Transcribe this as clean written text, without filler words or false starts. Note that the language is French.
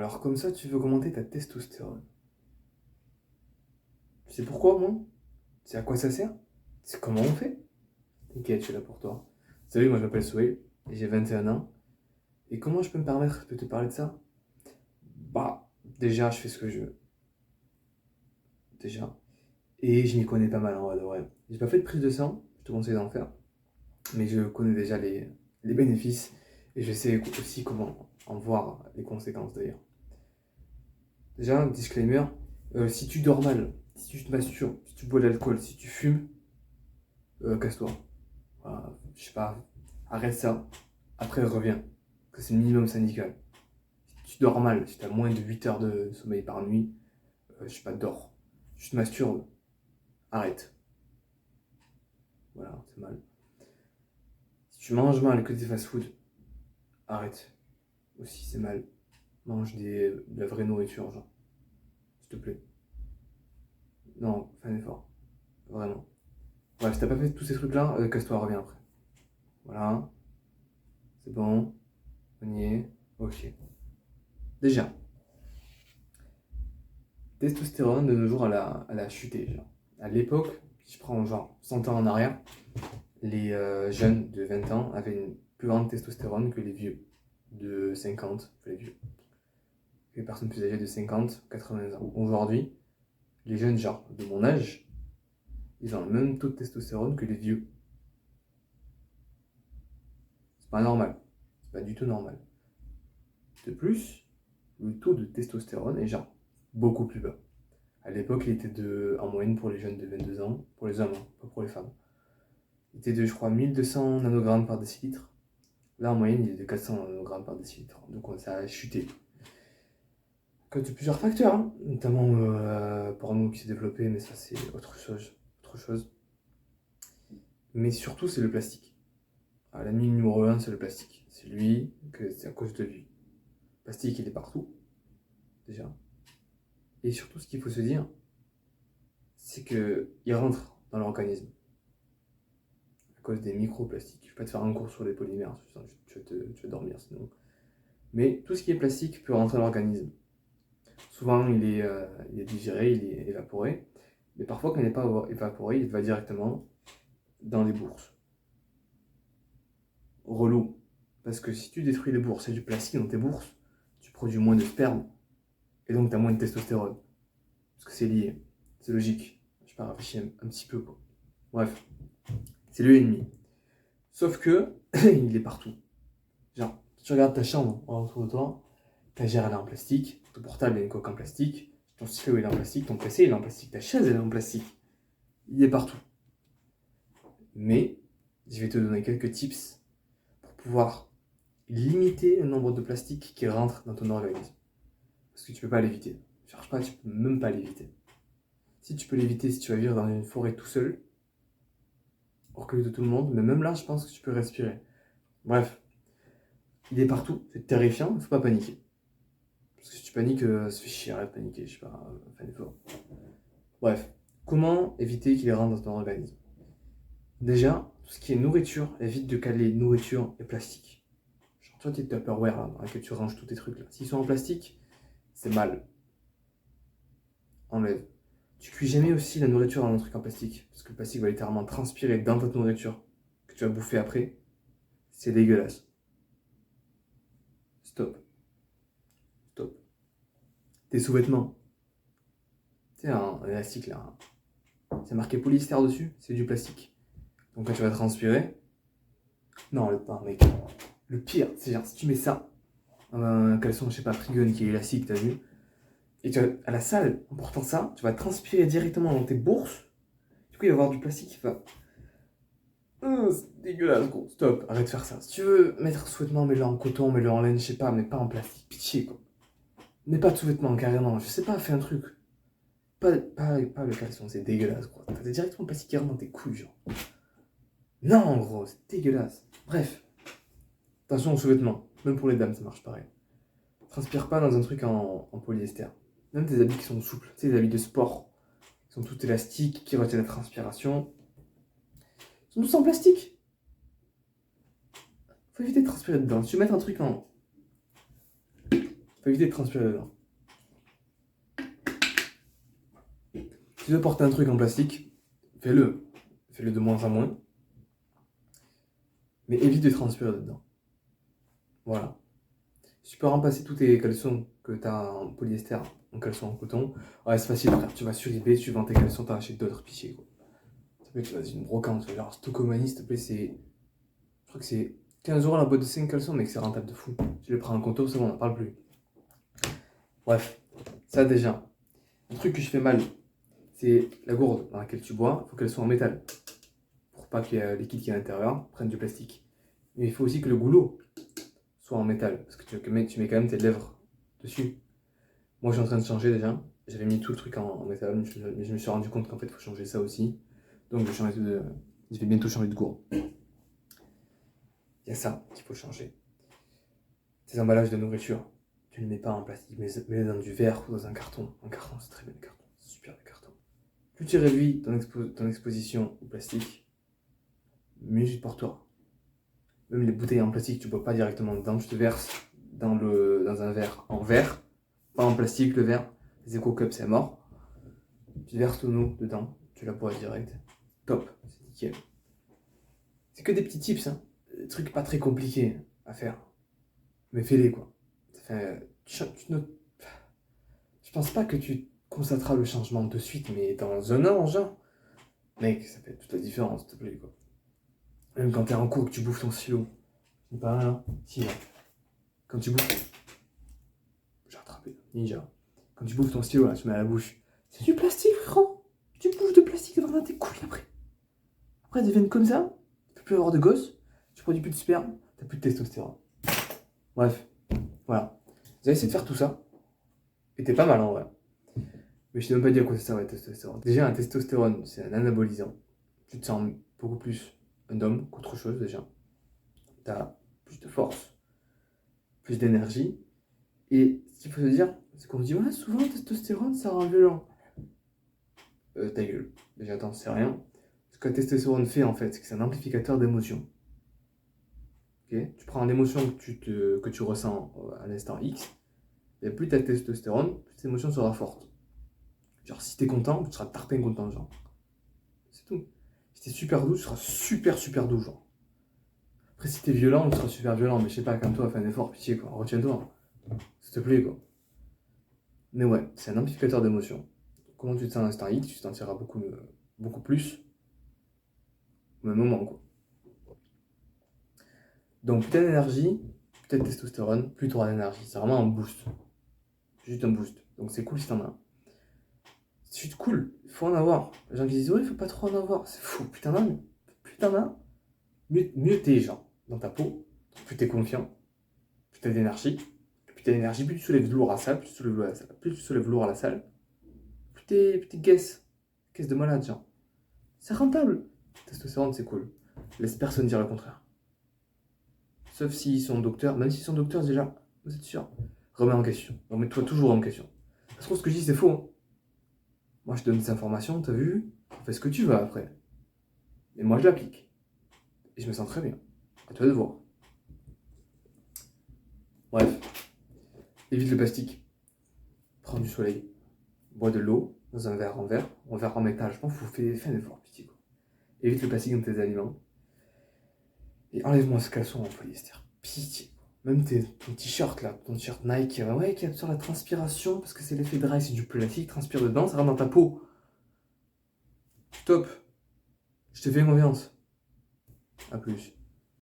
Alors comme ça, tu veux augmenter ta testostérone. Tu sais pourquoi, moi? C'est à quoi ça sert? C'est comment on fait? T'inquiète, je suis là pour toi. Salut, moi je m'appelle Souhail, et j'ai 21 ans. Et comment je peux me permettre de te parler de ça? Bah, déjà, je fais ce que je veux. Déjà. Et je m'y connais pas mal en vrai de vrai. J'ai pas fait de prise de sang, je te conseille d'en faire. Mais je connais déjà les bénéfices. Et je sais aussi comment en voir les conséquences d'ailleurs. Déjà, un disclaimer, si tu dors mal, si tu te masturbes, si tu bois de l'alcool, si tu fumes, casse-toi. Voilà, je sais pas, arrête ça, après reviens. Que c'est le minimum syndical. Si tu dors mal, si tu as moins de 8 heures de sommeil par nuit, je sais pas, dors. Si tu te masturbes, arrête. Voilà, c'est mal. Si tu manges mal et que des fast-food, arrête. Aussi, c'est mal. Mange de la vraie nourriture, genre. S'il te plaît. Non, fais un effort. Vraiment. Bref, si t'as pas fait tous ces trucs-là, casse-toi, reviens après. Voilà. C'est bon. On y est. Ok. Déjà, testostérone de nos jours, elle a chuté. Genre. À l'époque, si je prends genre 100 ans en arrière, les jeunes de 20 ans avaient une plus grande testostérone que les vieux de 50, enfin les vieux, les personnes plus âgées de 50, 80 ans. Aujourd'hui, les jeunes, genre de mon âge, ils ont le même taux de testostérone que les vieux. C'est pas normal. C'est pas du tout normal. De plus, le taux de testostérone est genre beaucoup plus bas. À l'époque, il était en moyenne pour les jeunes de 22 ans, pour les hommes, hein, pas pour les femmes. Il était de, je crois, 1200 nanogrammes par décilitre. Là, en moyenne, il est de 400 nanogrammes par décilitre. Donc, ça a chuté. À cause de plusieurs facteurs, hein, notamment pour nous qui s'est développé, mais ça, c'est autre chose. Mais surtout, c'est le plastique. Alors, l'ennemi numéro 1, c'est le plastique. C'est lui, que c'est à cause de lui. Le plastique, il est partout, déjà. Et surtout, ce qu'il faut se dire, c'est qu'il rentre dans l'organisme à cause des microplastiques. Je ne vais pas te faire un cours sur les polymères, tu vas dormir sinon. Mais tout ce qui est plastique peut rentrer dans l'organisme. Souvent, il est digéré, il est évaporé. Mais parfois, quand il n'est pas évaporé, il va directement dans les bourses. Relou. Parce que si tu détruis les bourses et du plastique dans tes bourses, tu produis moins de sperme. Et donc, tu as moins de testostérone. Parce que c'est lié. C'est logique. Je sais pas, réfléchir un petit peu, quoi. Bref. C'est le ennemi. Sauf que, il est partout. Genre, si tu regardes ta chambre autour de toi, ta gère elle est en plastique, ton portable il a une coque en plastique, ton stylo il est en plastique, ton PC il est en plastique, ta chaise elle est en plastique. Il est partout. Mais, je vais te donner quelques tips pour pouvoir limiter le nombre de plastiques qui rentrent dans ton organisme. Parce que tu peux pas l'éviter. Cherche pas, tu peux même pas l'éviter. Si tu peux l'éviter, si tu vas vivre dans une forêt tout seul, reculé de tout le monde, mais même là, je pense que tu peux respirer. Bref, il est partout, c'est terrifiant, il ne faut pas paniquer. Parce que si tu paniques, ça fait chier, arrête de paniquer, je sais pas, fais un effort. Bref, comment éviter qu'il rentre dans ton organisme? Déjà, tout ce qui est nourriture, évite de caler nourriture et plastique. Genre, toi, tes Tupperware là, dans lesquels tu ranges tous tes trucs là. S'ils sont en plastique, c'est mal. Enlève. Tu cuis jamais aussi la nourriture dans un truc en plastique. Parce que le plastique va littéralement transpirer dans ta nourriture que tu vas bouffer après. C'est dégueulasse. Stop. Stop. Tes sous-vêtements. Tu sais, un élastique là. C'est marqué polyester dessus, c'est du plastique. Donc quand tu vas transpirer. Non, mec. Le pire, c'est genre si tu mets ça, un caleçon, je sais pas, Freegun qui est élastique, t'as vu? Et tu vas à la salle, en portant ça, tu vas transpirer directement dans tes bourses. Du coup, il va y avoir du plastique qui va. C'est dégueulasse, gros. Stop, arrête de faire ça. Si tu veux mettre sous-vêtements, mets-le en coton, mets-le en laine, je sais pas, mais pas en plastique. Pitié, quoi. Mets pas de sous-vêtements, carrément. Je sais pas, fais un truc. Pas le caleçon, c'est dégueulasse, gros. T'as directement le plastique qui rentre dans tes couilles, genre. Non, gros, c'est dégueulasse. Bref. Attention aux sous-vêtements. Même pour les dames, ça marche pareil. Transpire pas dans un truc en polyester. Même tes habits qui sont souples. Tu sais, les habits de sport. Ils sont tous élastiques, qui retiennent la transpiration. Ils sont tous en plastique. Faut éviter de transpirer dedans. Si tu mets un truc faut éviter de transpirer dedans. Si tu veux porter un truc en plastique, fais-le. Fais-le de moins en moins. Mais évite de transpirer dedans. Voilà. Si tu peux remplacer tous tes caleçons que tu as en polyester en caleçon en coton, ouais, c'est facile, frère. Tu vas sur eBay, tu vends tes caleçons, t'en achètes d'autres pichiers, quoi. S'il te plaît, tu vas dans une brocante, genre Stockomanie, s'il te plaît, c'est. Je crois que c'est 15€ la boîte de 5 caleçons, mec, c'est rentable de fou. Tu les prends en conto, c'est bon, on n'en parle plus. Bref, ça déjà. Un truc que je fais mal, c'est la gourde dans laquelle tu bois, il faut qu'elle soit en métal. Pour pas que le liquide qui est à l'intérieur prenne du plastique. Mais il faut aussi que le goulot soit en métal, parce que tu mets quand même tes lèvres dessus. Moi, je suis en train de changer déjà. J'avais mis tout le truc en métal, mais je me suis rendu compte qu'en fait, il faut changer ça aussi. Donc, je vais bientôt changer de gourde. Il y a ça qu'il faut changer. Tes emballages de nourriture, tu ne les mets pas en plastique, mais mets-les dans du verre ou dans un carton. Un carton, c'est très bien le carton. C'est super le carton. Plus tu réduis ton exposition au plastique, mieux c'est pour toi. Même les bouteilles en plastique, tu ne bois pas directement dedans, tu te verses dans un verre en verre, pas en plastique le verre. Les Eco-Cups, c'est mort. Tu verses ton eau dedans, tu la bois direct. Top, c'est nickel. C'est que des petits tips, hein. Des trucs pas très compliqués à faire. Mais fais-les, quoi. Enfin, je pense pas que tu constateras le changement de suite, mais dans un an, genre, mec, ça fait toute la différence, s'il te plaît, quoi. Même quand t'es en cours, que tu bouffes ton stylo. C'est pas mal, hein? Si, là. Quand tu bouffes. J'ai rattrapé, ninja. Quand tu bouffes ton stylo, là, tu mets à la bouche. C'est du plastique, frérot! Tu bouffes de plastique devant tes couilles après. Après, elles deviennent comme ça. Tu peux plus avoir de gosses. Tu produis plus de sperme. T'as plus de testostérone. Bref, voilà. Vous allez essayer de faire tout ça. Et t'es pas mal en vrai. Mais je t'ai même pas dit à quoi ça sert le testostérone. Déjà, un testostérone, c'est un anabolisant. Tu te sens beaucoup plus un homme qu'autre chose déjà. T'as plus de force, plus d'énergie. Et ce qu'il faut se dire, c'est qu'on se dit, ouais, souvent le testostérone, ça rend violent. Ta gueule. Déjà, t'en sais rien. Ce que le testostérone fait en fait, c'est que c'est un amplificateur d'émotions. Okay, tu prends une émotion que tu ressens à l'instant X, et plus tu as de testostérone, plus cette émotion sera forte. Genre, si t'es content, tu seras tarpin content, genre. C'est tout. Si t'es super doux, tu seras super doux, genre. Après, si t'es violent, tu seras super violent, mais je sais pas, comme toi, fais un effort, pitié, quoi. Retiens-toi. S'il te plaît, quoi. Mais ouais, c'est un amplificateur d'émotions. Comment tu te sens à l'instant X, tu te sentiras beaucoup plus au même moment, quoi. Donc, plus t'as d'énergie, plus t'as de testostérone, plus tu auras d'énergie. C'est vraiment un boost. Juste un boost. Donc, c'est cool si t'en as. C'est juste cool, il faut en avoir. Les gens qui disent, ouais, il faut pas trop en avoir. C'est fou, plus t'en as, mieux t'es, genre, dans ta peau. Plus t'es confiant, plus t'as d'énergie. Plus t'as d'énergie, plus tu soulèves lourd à la salle, plus tu soulèves lourd à la salle. Plus t'es caisse de malade, genre. C'est rentable. Testostérone, c'est cool. Laisse personne dire le contraire. Sauf s'ils sont docteurs, même s'ils sont docteurs déjà, vous êtes sûr. Remets en question. Remets-toi toujours en question. Parce que ce que je dis, c'est faux. Hein. Moi, je te donne des informations, t'as vu? Fais ce que tu veux après. Et moi, je l'applique. Et je me sens très bien. À toi de voir. Bref. Évite le plastique. Prends du soleil. Bois de l'eau dans un verre en métal. Je pense qu'il faut faire un effort, pitié. Quoi. Évite le plastique dans tes aliments. Et enlève-moi ce caleçon en polyester. Pitié. Même ton t-shirt là, ton t-shirt Nike, ouais, qui absorbe la transpiration parce que c'est l'effet dry, c'est du plastique, transpire dedans, ça rentre dans ta peau. Stop. Je te fais confiance. A plus.